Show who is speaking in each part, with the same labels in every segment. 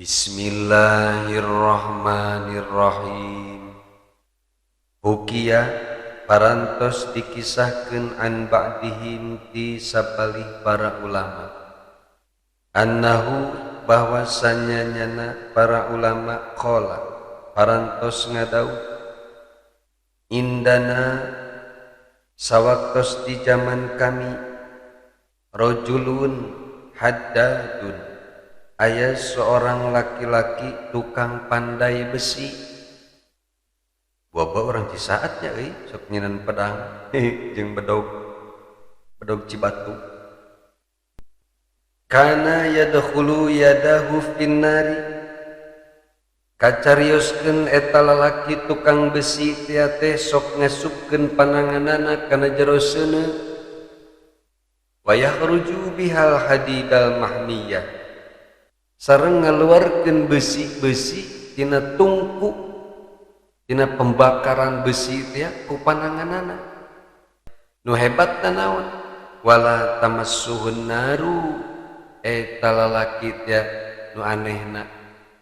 Speaker 1: Bismillahirrahmanirrahim. Hukia parantos dikisahkeun an ba'dihim ti sapalih para ulama. Annahu bahwasanya nyana para ulama qala parantos ngadau indana sawaktos di zaman kami rajulun haddadun aya seorang laki-laki tukang pandai besi. Boba orang Cisaatnya sok nyinan pedang jeung bedog Cibatu. Kana yadkhulu yadahu finnari kacarioskeun eta lalaki tukang besi teh sok ngasupkeun pananganana kana jero seuneu wa yakhruju bihal hadidal mahmiyah sareng ngaluarkeun besi-besi tina tungku tina pembakaran besi teh ku pananganana. Nu hebatna naon? Wala tamassuhun naru eta lalaki teh nu anehna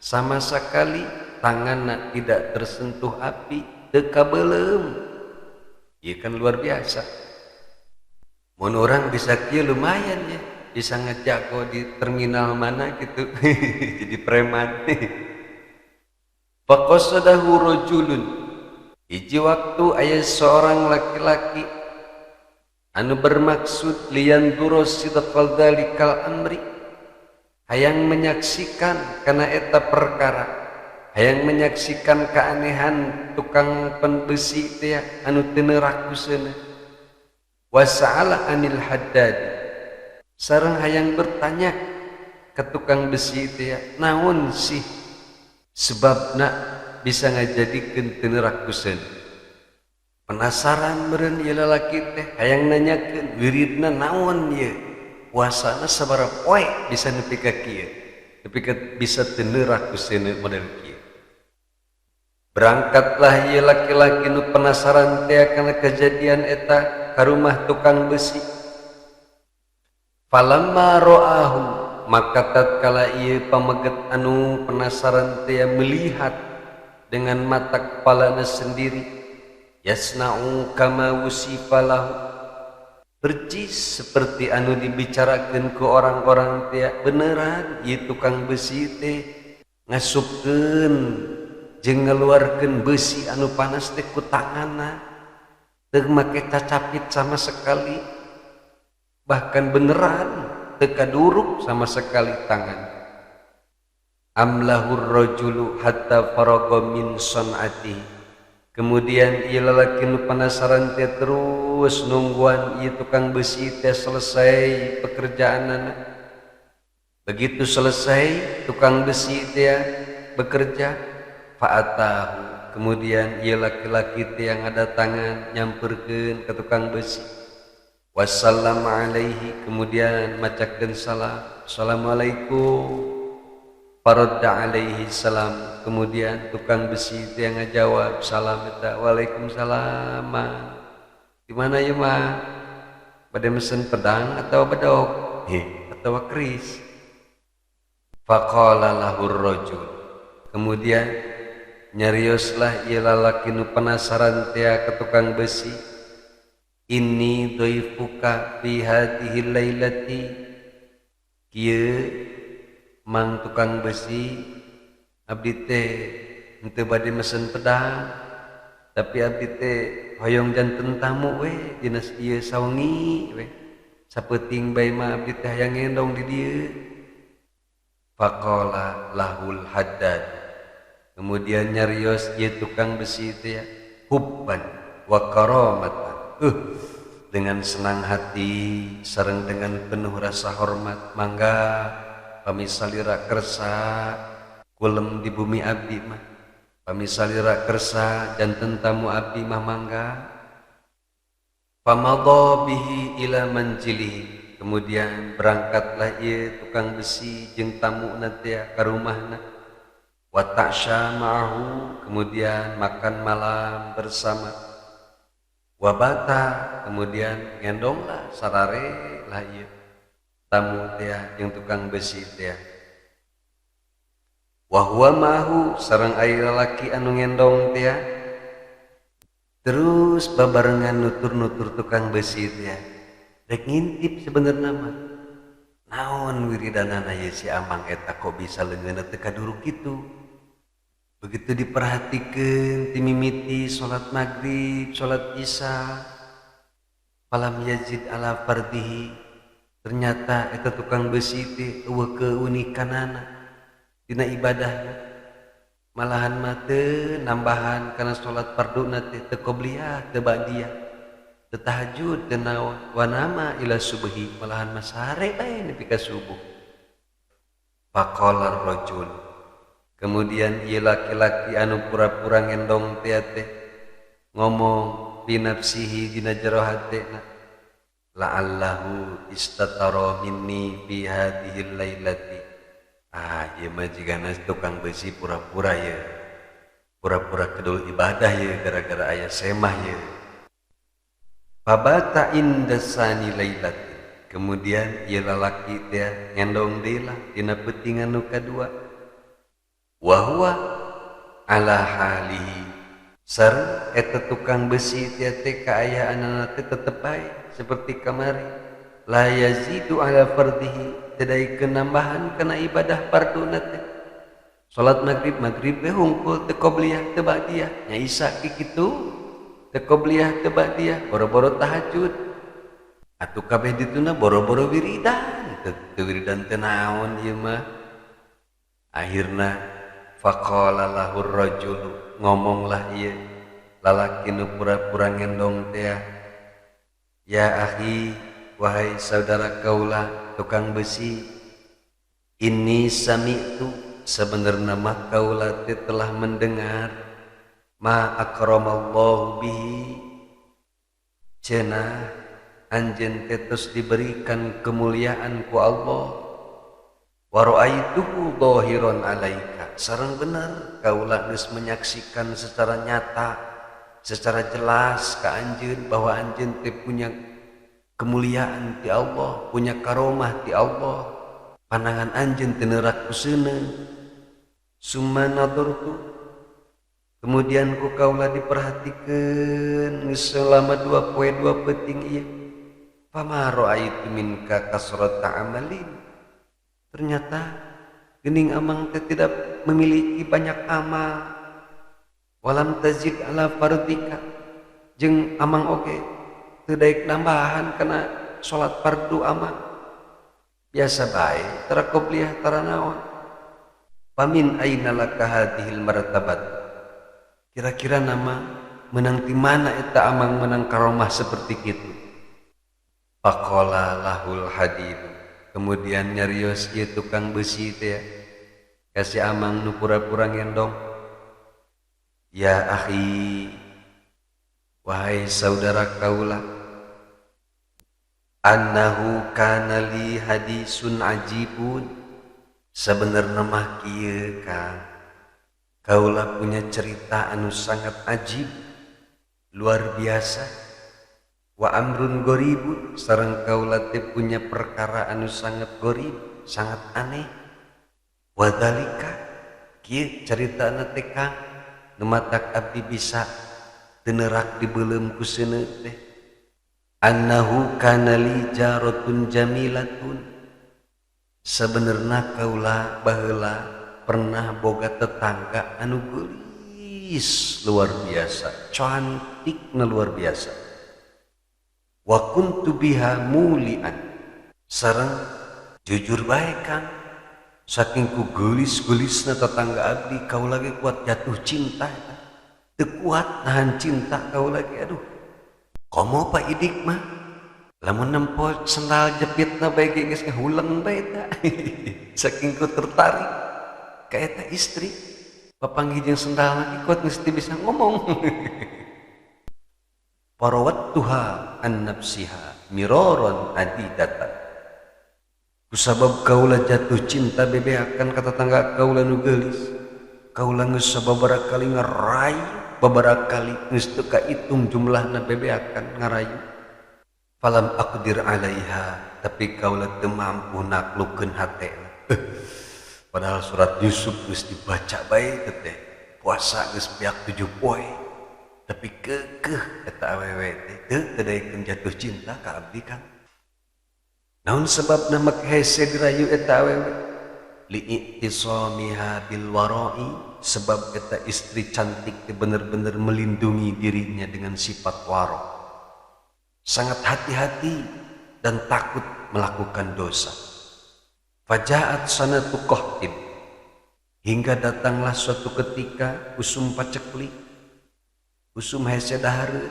Speaker 1: sama sekali tanganna tidak tersentuh api teu kabeulem. Ieu kan luar biasa. Mun urang bisa kieu lumayan ya. Bisa ngejago di terminal mana gitu jadi preman. Faqasadahu rajulun hiji waktu aya seorang laki-laki anu bermaksud liyanduro sidqal dalikal amri hayang menyaksikan kana eta perkara, hayang menyaksikan keanehan tukang penbesi teh anu teu neurakuseun. Wasa'ala anil haddad sareng hayang bertanya ke tukang besi teh naon sih sebabna bisa ngajadikeun teu neurakuseun. Penasaran meureun ieu lalaki teh hayang nanyakeun wiridna naon ieu puasana sabaraha poe bisa nepi ka kieu nepi ka bisa teu neurakuseun model kieu. Berangkatlah ieu laki-laki nu penasaran teh kana kejadian eta ka rumah tukang besi. Falamma ra'ahu maka tatkala ieu pameget anu penasaran teh melihat dengan mata kepalana sendiri yasna'u kama wusifalahu percis seperti anu dibicarakeun ke orang-orang teh beneran ieu tukang besi teh ngasupkeun jeung ngaluarkeun besi anu panas teh ku tanganna teu make cacapit sama sekali. Bahkan beneran teu kaduruk sama sekali tangan. Amlahur rajulu hatta faragha min san'ati. Kemudian ieu lalaki nu penasaran teh terus nungguan ieu tukang besi teh selesai pekerjaanana. Begitu selesai tukang besi teh bekerja, fa'atahu. Kemudian ieu laki-laki teh yang ada tangan nyamperkeun ke tukang besi. Wassalamu alaihi kemudian macakeun salam assalamualaikum. Faradda alaihi salam kemudian tukang besi teh ngajawab salam eta waalaikumsalam. Di mana ieu mah bade mesen pedang atau bedog atau keris. Faqala lahur rajul kemudian nyarioslah ieu lalaki nu penasaran teh ka tukang besi. Inni dhaifuka fi hadhihi lailati kieu mang tukang besi abdi teh henteu bade mesen pedang tapi abdi teh hoyong janten tamu we dina ieu sawengi we sapeuting bae mah abdi teh hayang ngendong di dieu. Faqala lahul haddad kemudian nyarios ieu tukang besi teh hubban wa karamatan dengan senang hati sareng dengan penuh rasa hormat mangga pamisalira kersa kulem di bumi abdi mah pamisalira kersa janten tamu abdi mah mangga. Famadha bihi ila manjilihi kemudian berangkatlah ieu tukang besi jeung tamuna teh ka rumahna. Wa ta'sya ma'ahu kemudian makan malam bersama. Wabata kemudian ngendonglah sarare lah ieu tamu teh jeung tukang besi teh. wa huwa mahu sareng aya lalaki anu ngendong teh terus babarengan nutur-nutur tukang besi teh rek ngintip sebenarnya mah naon wiridanana ye si Amang eta kok bisa leungeunna teu kaduruk kitu. Begitu diperhatikan timimiti sholat maghrib, sholat isya falam yazid ala fardihi ternyata eta tukang besi teh eueuh keunikanana dina ibadahna malahan mate nambahan kana sholat farduna teh teu qobliyah teu ba'diyah teu tahajud teu naon wa nama ila subhi malahan masare bae nepi ka subuh. Faqala rajul kemudian ieu laki-laki anu pura-pura ngendong teh ngomong binafsihi dina jero hatena la'allahu istatara minni fi hadhihi lailati. Ieu mah jigana tukang besi pura-pura ye pura-pura kedul ibadah ye gara-gara aya semah ye. Fabata indasani lailati kemudian ieu lalaki teh ngendong deui lah dina peuting anu kadua wa huwa ala halihi sareng eta tukang besi teh kaayaan teh tetep bae seperti kamari la yazidu ala fardihi teu daekeun nambahan kana ibadah farduna teh salat maghrib teh hungkul teu qobliyah teu ba'diyah nya isya kitu teu qobliyah teu ba'diyah boro-boro tahajud atuh kabeh dituna boro-boro wiridan teu wiridan teh naon ieu mah. Akhirna faqala lahur rajulu ngomonglah ieu lalaki nu pura-pura ngendong teh ya akhi wahai saudara kaula tukang besi ini sami'tu sebenarnya mah kaula teh telah mendengar ma akramallahu bihi cenah anjeun teh tos diberikan kemuliaan ku Allah wa ra'aituhu dhahiran alaika sareng bener kaula geus menyaksikan secara nyata secara jelas ka anjeun bahwa anjeun teh punya kemuliaan ti Allah punya karomah ti Allah pandangan anjeun teh neurak kuseuneu summa nadartu kemudian ku kaula diperhatikeun geus selama 2 poe 2 peuting ieu fama ra'aitu minka kasrata amalin ternyata geuning Amang teh tidak memiliki banyak amal walam tazid ala fardika jeung Amang oge teu daek nambahan kana salat fardu Amang biasa bae tara qobliyah tara naon pamin aina laka hadhil martabat kira-kira nama menang ti mana eta Amang menang karomah seperti kitu. Faqala lahul hadid kemudian nyarios ieu tukang besi teh kasih Amang nu pura-pura ngendong ya akhi wahai saudara kaula annahu kana li hadisun ajibun sebenarnya mah kieu Kang kaula punya cerita anu sangat ajib luar biasa wa amrun goribun sareng kaula teh punya perkara anu sangat gorib sangat aneh wa dzalika kieu caritana teh Kang nu matak abdi bisa teu neurak dibeulem ku seuneu teh annahu kana li jaratun jamilatun sebenarnya kaula baheula pernah boga tetangga anu geulis luar biasa cantikna luar biasa wa kuntu biha mulian sareng jujur bae Kang saking ku geulis-geulisna tetangga abdi kaula ge kuat jatuh cinta teu kuat nahan cinta kaula ge aduh komo Pak Idik mah lamun nempo sendal jepitna bae ge geus ngahuleng bae ta saking ku tertarik ka eta istri papanggih jeung sendalna ge kuat geus bisa ngomong parawattuha an nafsiha miraron adidatan kusabab kaula jatuh cinta bebeakan ka tetangga kaula nu geulis kaula geus sababaraha kali ngarayu babaraha kali geus teu kahitung jumlahna bebeakan ngarayu falam aqdir alaiha tapi kaula teu mampu naklukkeun hatena Padahal surat Yusuf geus dibaca bae teh. Puasa geus piak 7 poe. Tapi kekeh eta awewe teh teu tadayekeun jatuh cinta ka abdi Kang. Naon sebabna make hese dirayu eta awewe? Li'ittisamiha bil wara'i, sebab eta istri cantik teh bener-bener melindungi dirinya dengan sifat waro. Sangat hati-hati dan takut melakukan dosa. Fajaat sanatu qahtib, hingga datanglah suatu ketika usum paceklik, usum hese dahareun,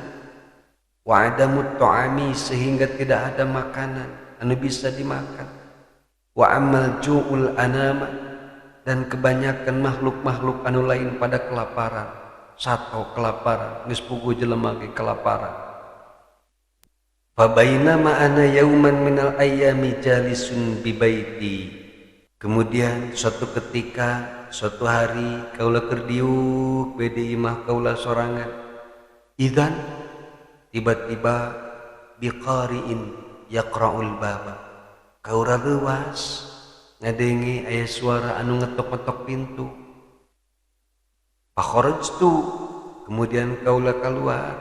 Speaker 1: wa adamut ta'ami, sehingga tidak ada makanan anu bisa dimakan, wa amal ju'ul anama, dan kebanyakan makhluk-makhluk anu lain pada kelaparan, sato kelaparan, geus puguh jelema ge kelaparan. Fa bainama ana yauman minal ayyami jalisun bi baiti, kemudian suatu ketika, suatu hari kaula keur diuk we di imah kaula sorangan, idzan tiba-tiba biqari'in yaqra'ul baba, kaura leuwas ngadengi aya suara anu ngetok-ngetok pintu. Fakharajtu, kemudian kaula keluar,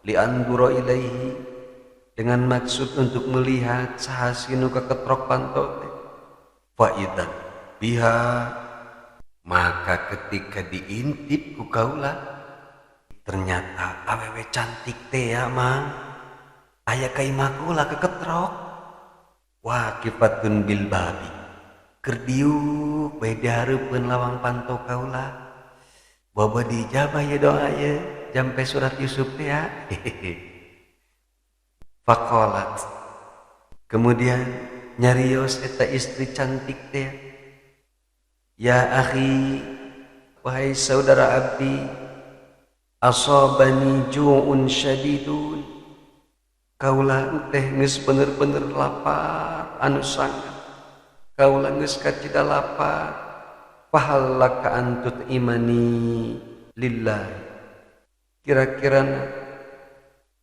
Speaker 1: li andura ilaihi, dengan maksud untuk melihat sahasinu keketrok panto teh. Fa idzan biha, maka ketika diintip ku kaula, ternyata awewe cantik teh ya mang aya ka imah kaula keketrok. Waqifatun bil babi, keur diuk bae dihareupeun lawang panto kaula. Bobo dijabah ya doa ya jampe surat Yusuf teh ya. Faqalat, kemudian nyarios eta istri cantik teh, ya akhi, wahai saudara abdi, asabani ju'un syadidun, kaula teh geus bener-bener lapar anu sangat, kaula geus kacida lapar. Fahal laka antut imani lillahi, kira-kira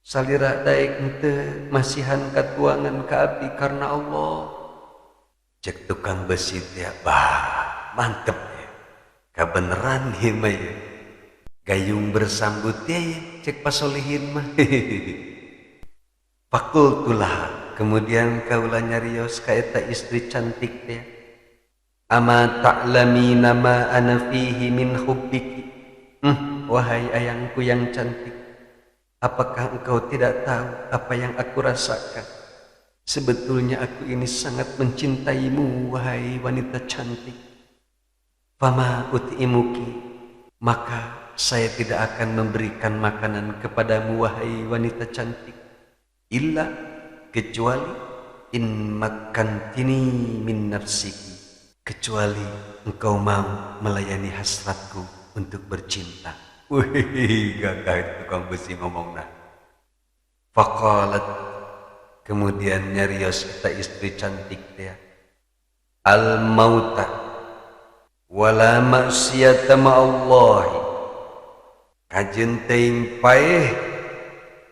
Speaker 1: salira daek henteu masihan katuangan ka abdi karena Allah. Cek tukang besi teh, bah mantep ya, kabeneran ieu mah ya, gayung bersambut ya, cek pasolihin mah. Fakultulah, kemudian kaula nyarios ka eta istri cantik teh, ama ta'lamina ma ana fihi min hubbiki, wahai ayangku yang cantik, apakah engkau tidak tahu apa yang aku rasakan? Sebetulnya aku ini sangat mencintaimu, wahai wanita cantik. Fama ut'imuki, maka saya tidak akan memberikan makanan kepadamu, wahai wanita cantik, illa, kecuali in makkantini min nafsiki, kecuali engkau mau melayani hasratku untuk bercinta. Wih, gagah itu tukang besi ngomongna. Faqalat, kemudian nyarios kita istri cantik dia, al mauta wala maksiata ma'allahi, kajeun teuing paeh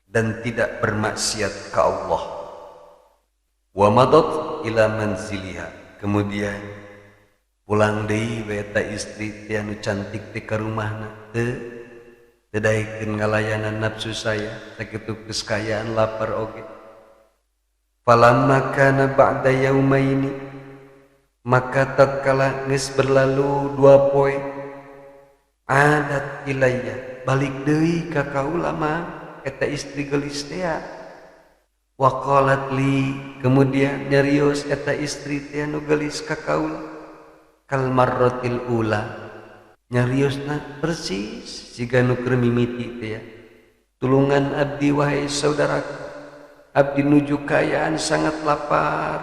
Speaker 1: dan tidak bermaksiat ke Allah. Wa madat ila manziliha, kemudian pulang deui we eta istri teh anu cantik teh ka rumahna, teu daekeun ngalayanan nafsu saya, sakitu geus kayaan lapar oge. Falamma kana ba'da yaumaini, maka tatkala geus berlalu 2 poe, adat ilayya, balik deui ka kaula mah eta istri gelis teh. Wa qalat li, kemudian nyarios eta istri teh anu gelis ka kaula, kal marratil ula, nyariosna persis siga nu keur mimiti teh ya. Tulungan abdi wahai saudaraku, abdi nuju kayaan sangat lapar,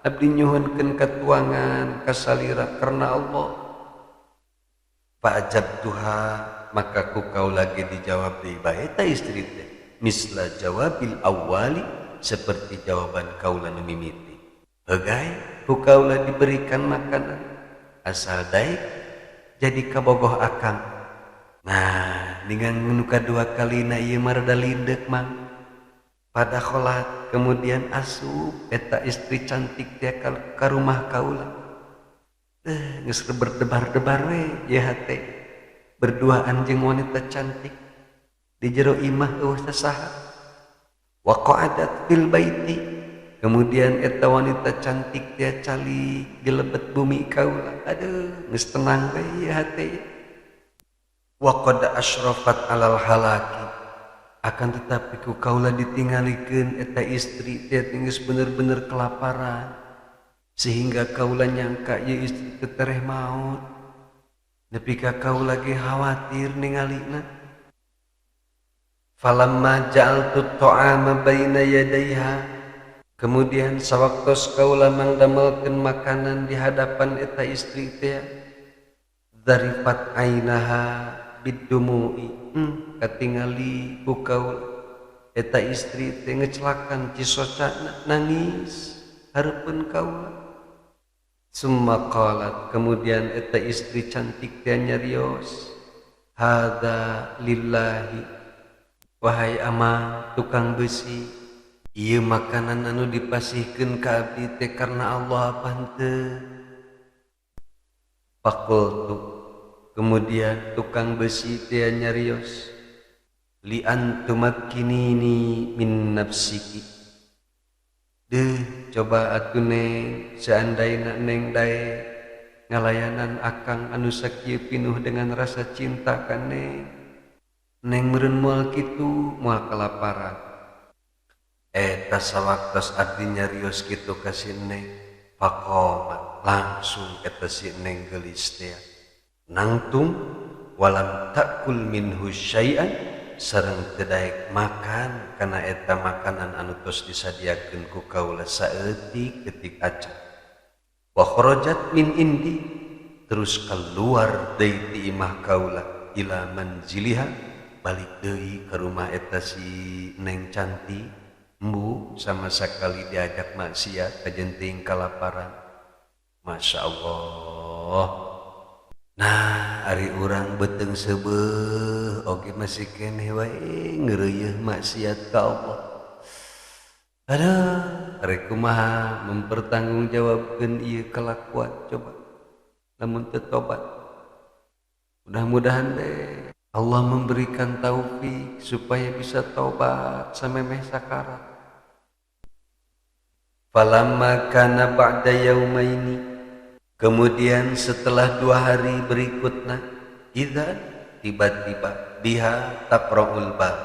Speaker 1: abdi nyuhunkeun katuangan kasalira karena Allah. Fa'ajabtuha, maka ku kau lagi dijawab deui bae eta istri teh, misla jawabil awali, seperti jawaban kaula nu mimiti. Hegai ku kaula diberikan makanan, asal daek jadi kabogoh akang. Nah, dengan nu kadua kalina ieu mah rada lindek mang. Pada kholat, kemudian asup eta istri cantik teh ka rumah kaula. geus berdebar-debar we ya teh berduaan jeung wanita cantik di jero imah eueuh sasaha wa qa'adat fil baiti kemudian eta wanita cantik dia cali di lebet bumi kaula aduh geus tenang we ya teh wa qad asyrafat alal halaki akan tetapi ku kaula ditinggalikeun eta istri teh geus bener-bener kelaparan sehingga kaula nyangka ieu istri teh tereh maut nepi ka kaula ge khawatir ningalina falamma ja'altu ta'ama baina yadayha kemudian sawaktos kaula mangdamelkeun makanan di hadapan eta istri teh zarifat ainaha bidumu'i katingali ku kaula eta istri teh ngecelakan cisocana nangis hareupeun kaula summa qalat kemudian eta istri cantik teh nyarios hada lillahi wahai ama tukang besi ieu makanan anu dipasihkeun ka abdi teh karena Allah apa henteu faqultu kemudian tukang besi teh nyarios li antumakkinini min nafsiki coba atuh neng seandaina neng dae ngalayanan akang anu sakieu pinuh dengan rasa cinta ka neng meureun moal kitu moal kalaparan eta sawaktos abdi nyarios kitu ka si neng faqomat langsung eta si neng geulis teh nangtung walam takul minhu syai'an sareng teu daek makan kana eta makanan anu tos disadiakeun ku kaula saeutik ketik acan wa kharajat min indi terus keluar deui ti imah kaula ila manziliha balik deui ka rumah eta si neng cantik embu sama sakali diajak maksiat kajenting kalaparan masya Allah. Nah, ari urang beteng seubeuh oge masih keneh wae ngeureuyeuh maksiat ka Allah. Aduh, ari kumaha mempertanggungjawabkeun ieu kalakuan coba. Lamun teu tobat. Mudah-mudahan deh Allah memberikan taufik supaya bisa tobat samemeh sakarat. Falamma kana ba'da yaumaini kemudian setelah 2 hari berikutnya idza tiba-tiba biha taqra'ul bab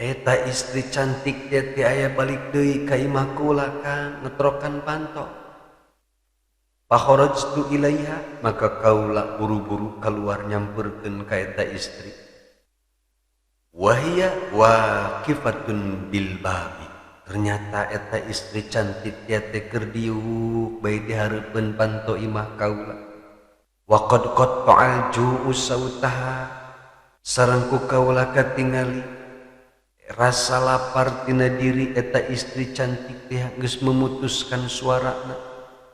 Speaker 1: eta istri cantik teh aya balik deui ka imah kula kan ngetrokan panto fakharajtu ilaiha maka kaula buru-buru keluar nyamperkeun ka eta istri wahia waqifatun bil babi ternyata eta istri cantik teh keur diuk bae di hareupeun panto imah kaula wa qad qatta'al ju'u sautaha sareng ku kaula katingali rasa lapar tina diri eta istri cantik teh geus memutuskan suarana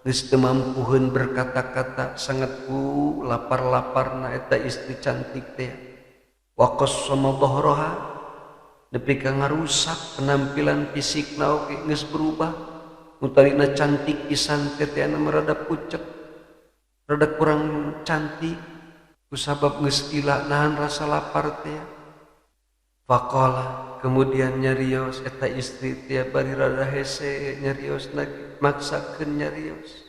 Speaker 1: geus teu mampuheun berkata-kata sangat ku lapar-laparna eta istri cantik teh wa qassama dhahraha nepi ka ngarusak penampilan fisikna oge geus berubah utarina cantik pisan teh anu rada pucet rada kurang cantik kusabab geus ila nahan rasa lapar teh faqala kemudian nyarios eta istri teh bari rada hese nyarios maksakeun nyarios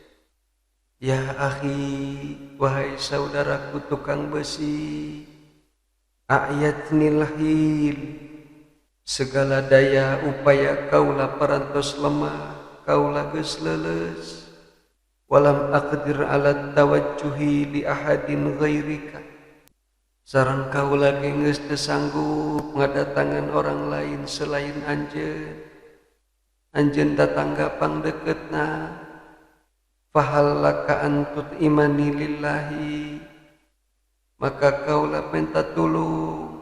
Speaker 1: ya akhi wahai saudaraku tukang besi ayatnil hil segala daya upaya kaula parantos lemah kaula geus leuleus walam aqdir ala tawajjuhi li ahadin ghairika sareng kaula ge geus teu sanggup ngadatangan orang lain selain anjeun tatangga pangdeukeutna fahallaka antut imani lillahi maka kaula minta tulung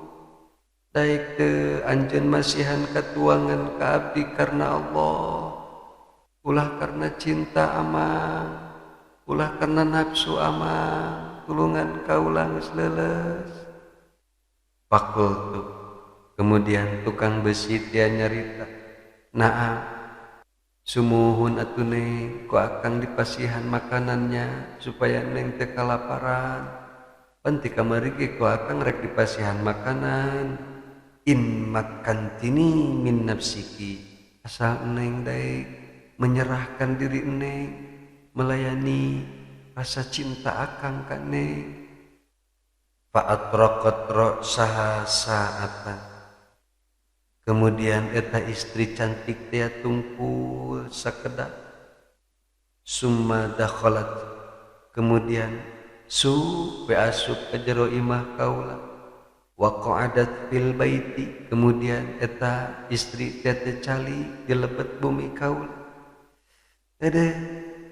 Speaker 1: daek teu anjeun masihan katuangan ka abdi karena Allah ulah karena cinta amang ulah karena nafsu amang tulungan kaula geus leuleus fakultu kemudian tukang besi dia nyarita naam Sumuhun atuh Neng, ku akang dipasihan makanannya supaya Neng teu kalaparan. Pan ti kamari ge ku akang rek dipasihan makanan. In makantini min nafsiki, asal Neng daek menyerahkan diri Neng melayani rasa cinta akang ka Neng. Fa'atraqat ra'saha sa'atan. Kemudian eta istri cantik teh tungkul sakedap. Summa dakhalat. Kemudian asup ka jero imah kaula. Wa qa'adat fil baiti. Kemudian eta istri teh cali di lebet bumi kaula. Ada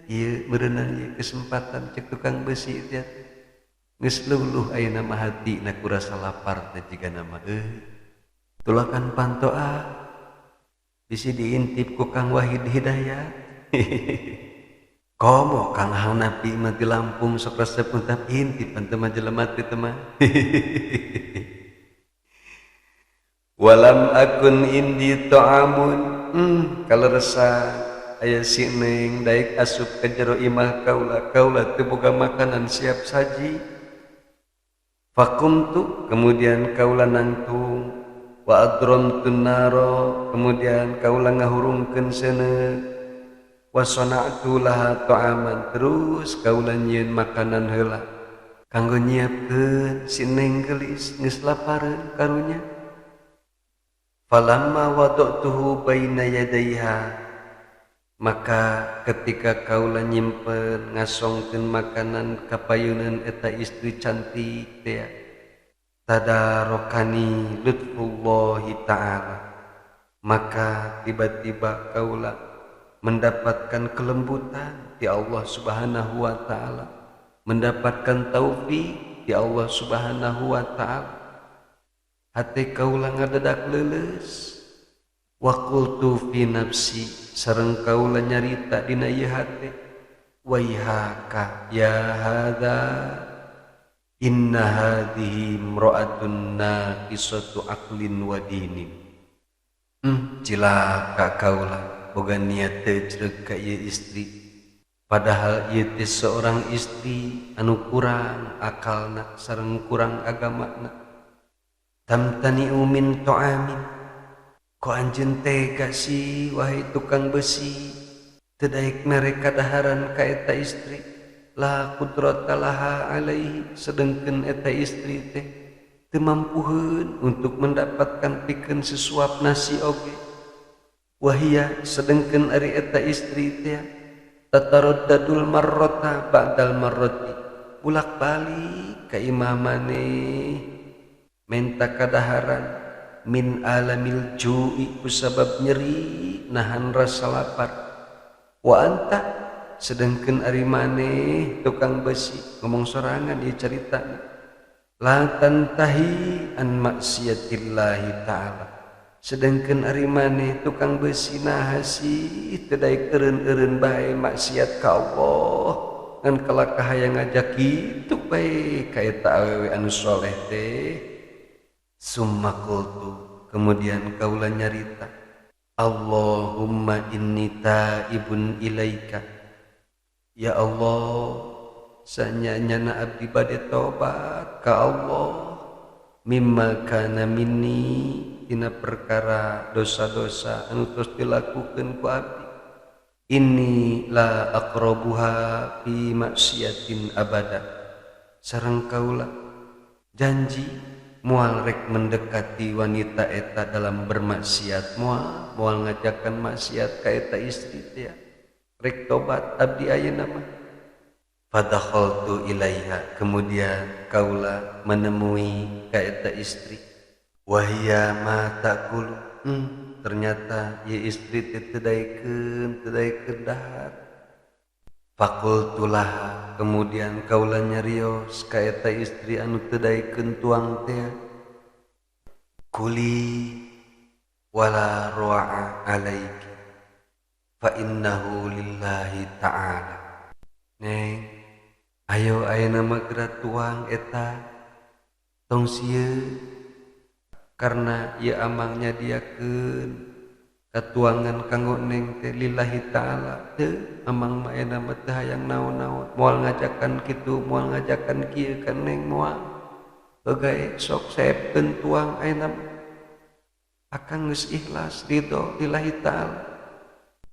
Speaker 1: ieu meureunana ieu kesempatan cek tukang besi teh. Geus luluh ayeuna mah hatina ku rasa lapar teh jigana mah tulakan pantoa bisi diintip ku Kang Wahid Hidayat. Komo Kang hang napi mati Lampung sok resep untap intip anteu mah jelema teh mah. Walam akun indi ta'amun. Kalau resah aya si Neng daek asup ka jero imah kaula teu boga makanan siap saji. Fakumtu kemudian kaula nangtung. Wa adramtun naro kemudian kaula ngahurungkeun seuneu. Wa sana'tu laha ta'aman terus kaula nyieun makanan heula kanggo nyiepkeun si Neng geulis geus lapareun karunya. Falamma wada'tuhu baina yadayha, maka ketika kaula nyimpen ngasongkeun makanan ka payeuneun eta istri cantik teh, tadarokani lutfullahi ta'ala, maka tiba-tiba kaula mendapatkan kelembutan di Allah Subhanahu wa ta'ala, mendapatkan taufik di Allah Subhanahu wa ta'ala. Hati kaula ngadadak leuleus. Wa qultu fi nafsi, sareng kaula nyarita dina ieu hate, waihaka ya hadza inna hadhihi imra'atun naqisatu aqlin wa dinin. Cilaka kaula boga niat teu ceureuh ka ieu istri, padahal ieu teh seorang istri anu kurang akalna sareng kurang agamana. Tamtani'u min ta'amin, ko anjeun tega sih wahai tukang besi teu daek mere kadaharan ka eta istri. La qudrata laha alaihi, sedengkeun eta istri teh teu mampuheun untuk mendapatkan pikeun sesuap nasi oge. Wahia sedengkeun ari eta istri teh tataraddadul marrata ba'dal marrati, bulak-balik ka imah maneh menta kadaharan min alamil ju'i kusabab nyeri nahan rasa lapar. Wa anta sedengkeun ari maneh tukang besi ngomong sorangan ieu caritana, la tantahi an maksiatillahi ta'ala, sedengkeun ari maneh tukang besi naha sih teu daek eureun-eureun bae maksiat ka Allah ngan kalaka hayang ngajak kitu bae ka eta awewe anu soleh teh. Summa qultu, kemudian kaula nyarita, Allahumma inni taibun ilaika, ya Allah sanyanyana abdi bade tobat ka Allah, mimma kana minni tina perkara dosa-dosa anu tos dilakukeun ku abdi. Inni la aqrabuha fi maksiatin abada, sareng kaula janji moal rek mendekati wanita eta dalam bermaksiat, moal ngajakan maksiat ka eta istri teh rek tobat abdi ayeuna mah. Fadakhaltu ilaiha, kemudian kaula menemui ka eta istri. Wahia ma taqulu, ternyata ieu istri teh teu daekeun dahar. Fakultulah, kemudian kaula nyarios ka eta istri anu teu daekeun tuang teh, kuli wala ru'a alaiki fa innahu lillahi ta'ala. Neng, ayo ayeuna mah geura tuang eta tong sieun karena ieu amang nyadiakeun katuangan kanggo neng teh lillahi ta'ala teu amang mah ena mah teu hayang naon-naon moal ngajakan kitu moal ngajakan kieu ka neng moal gae sok saepkeun tuang ayeuna akang geus ikhlas ridho lillahi ta'ala.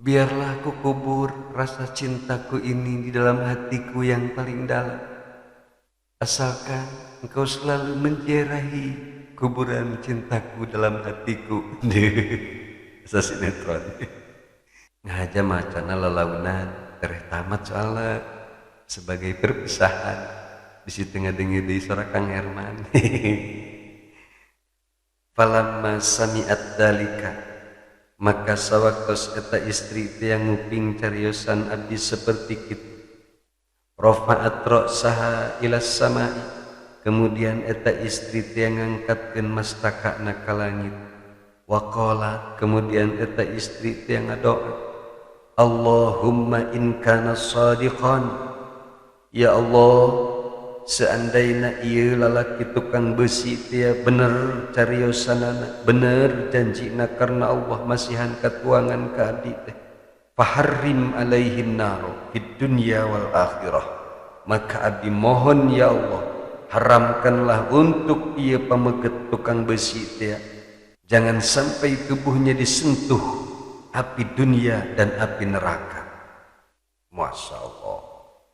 Speaker 1: Biarlah ku kubur rasa cintaku ini di dalam hatiku yang paling dalam, asalkan engkau selalu menjerahi kuburan cintaku dalam hatiku. Asa sinetron ngaja macana lalaunan tereh tamat soalnya sebagai perpisahan di situ ngadengi di suara Kang Herman. Falamma sami'at dalika, maka sawaktos eta istri teh yang nguping cariosan abdi seperti kitu, rafa'at ra'saha ila samai, kemudian eta istri teh yang ngangkatkeun mastakana ka langit. Waqala, kemudian eta istri teh yang ngadoa, Allahumma in kana shadiqan, ya Allah, seandainya ieu lalaki tukang besi teh bener cariosanana, bener janjina karena Allah masihan katuangan ka abdi teh, faharrim alaihin nar fid dunya wal akhirah, maka abdi mohon ya Allah, haramkanlah untuk ieu pameget tukang besi teh, jangan sampai tubuhnya disentuh api dunia dan api neraka. Masya Allah,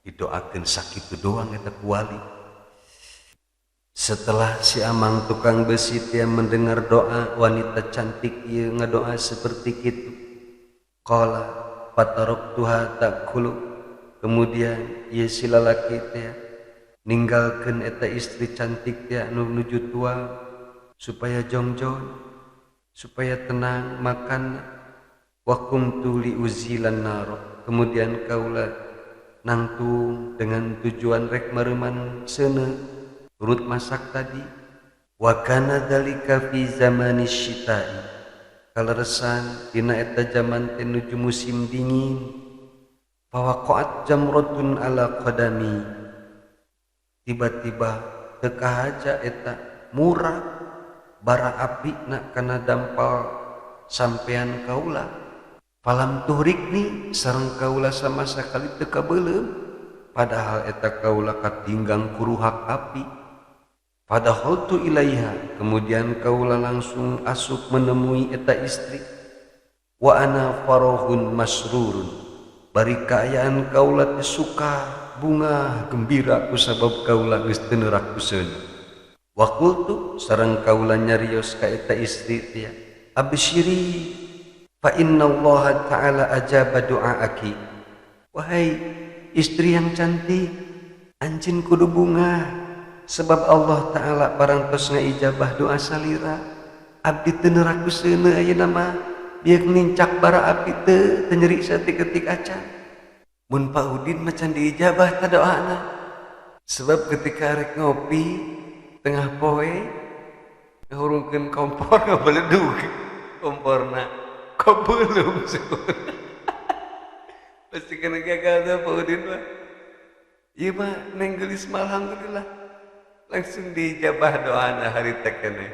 Speaker 1: didoakan sakitu doang eta wali. Setelah si amang tukang besi teh mendengar doa wanita cantik ieu ngadoa seperti kitu, qala fataroktuha takulu, kemudian ieu si lalaki teh ninggalkeun eta istri cantik teh anu nuju tua supaya jongjon, supaya tenang makan. Wa kuntu li uzilan nar, kemudian kaula nangtung dengan tujuan rek mareuman seuneu urut masak tadi. Wa kana dzalika fi zamanis syita'i, kaleresan dina eta zaman teh nuju musim dingin. Fawaqa'at jamratun ala qadami, tiba-tiba teu kahaja eta murah bara apina kana dampal sampean kaula. Falam tuhrikni, sareng kaula sama sakali teu kabeuleuh, padahal eta kaula katinggang kuruhak api. Fadakhaltu ilaiha, kemudian kaula langsung asup menemui eta istri. Wa ana farahun masrurun, bari kaayaan kaula teh suka bunga gembira kusabab kaula geus teu neurak kuseun. Wa qultu, sareng kaula nyarios ka eta istri teh, absyiri fa inna Allah ta'ala ajaba doa'aki. Wahai istri yang cantik, anjeun kudu bunga, sebab Allah ta'ala barang tos ngaijabah doa salira. Abdi teu neurak kuseuneu ayeuna mah bieu nincak bara api teu nyeri satik-ketik acan. Mun Pak Udin mah can diijabah ta doana, sebab ketika rek ngopi tengah poe ngahurungkeun kompor ngabeledug komporna. Kok belum sih? Pasti kena gagal dah Pak Udin mah. Iya mah neng gelis mah alhamdulillah langsung dijabah doana hari tekene.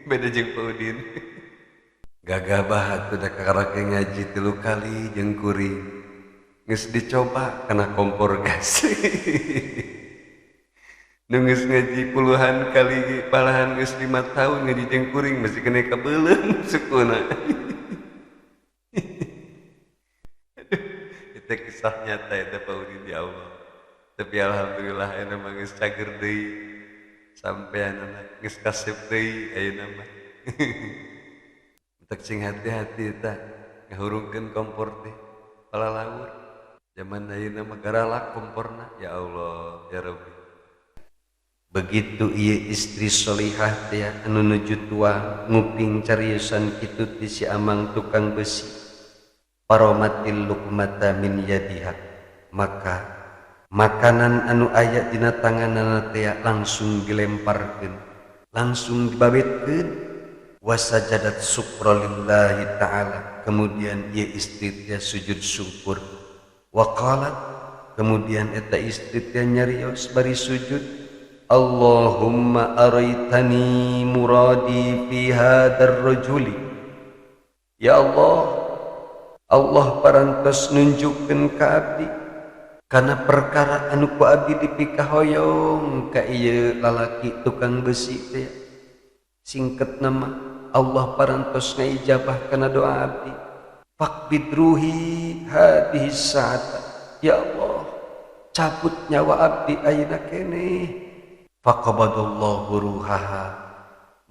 Speaker 1: Beda jeung Pak Udin. Gagabah atuh da karake ngaji 3 kali jeung kuring. Geus dicoba kana kompor gas. Nunggus ngaji puluhan kali palahan geus 5 tahun ngaji jeung kuring masih kena kabeuleuh sukuna. Itu kisah nyata eta Pak Udin ya Allah. Tapi alhamdulillah ayeuna mah geus cager deui sampean anak geus kasep deui ayeuna mah. Utak sing hati-hati eta ngahurungkeun kompor teh palalawur. Zaman ayeuna mah garalak komporna ya Allah ya Rabbi. Begitu ieu istri solihah teh anu nuju tua nguping cariosan kitu ti si amang tukang besi, paromatil luqmata min yadiha, maka makanan anu aya dina tanganna teh langsung dilemparkeun, langsung dibabetkeun. Wasajadat syukra lillahi ta'ala, kemudian ieu istri teh sujud syukur. Wa qalat, kemudian eta istri teh nyarios bari sujud, Allahumma araitani muradi fi hadzal rajuli, Ya Allah, Allah parantos nunjukkeun ka abdi kana perkara anu ku abdi dipikahoyong ka ieu lalaki tukang besi teh. Singket nama Allah parantos ngaijabah kana doa abdi. Faqbid ruhi hadhihi sa'ata. Ya Allah, cabut nyawa abdi ayeuna keneh. Faqabadallahu ruhaha.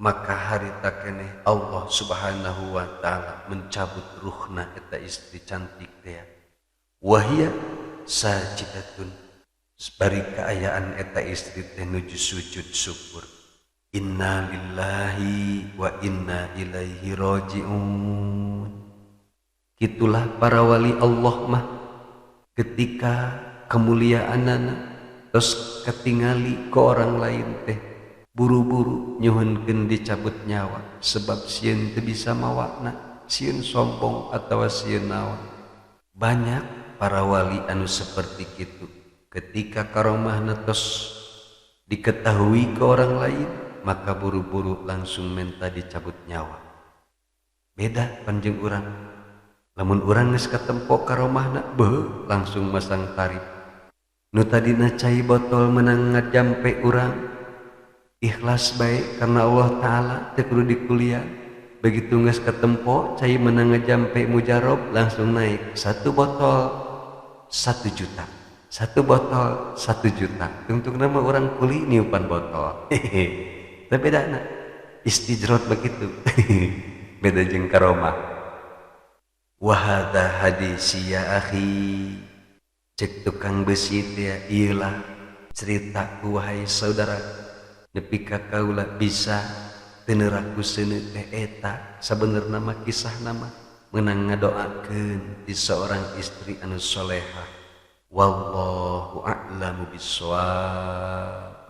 Speaker 1: Maka harita keneh Allah Subhanahu wa taala mencabut ruhna eta istri cantik teh. Wahia sajidatun. Bari kaayaan eta istri teh nuju sujud syukur. Inna lillahi wa inna ilaihi raji'un. Itulah para wali Allah mah ketika kemuliaanana terus ketingali ke orang lain teh buru-buru nyuhunkeun dicabut nyawa sebab sieun teu bisa mawakna, sieun sombong atawa sieun naon. Banyak para wali anu seperti kitu ketika karomahna tos diketahui ke orang lain maka buru-buru langsung minta dicabut nyawa. Beda panjang urang, lamun urang geus katempo karomahna beuh langsung masang tarif. Nu tadina cai botol menang ngajampe urang ikhlas bae karena Allah taala teu kudu dikuliah. Begitu geus katempo cai menang ngajampe mujarab langsung naik 1 botol 1 juta. 1 botol 1 juta. Tungtung nama orang kuli niupan botol. Tapi bedana istijrot begitu. Beda jeung karomah. Wa hadza hadisi ya akhi. Cek tukang besi teh ieulah cerita wahai saudara. Nepi ka kaula bisa teu neuraku seuneu teh eta sabenerna mah kisah nama meunang ngadoakeun ti seorang istri anu solehah. Wallahu a'lamu bissawab.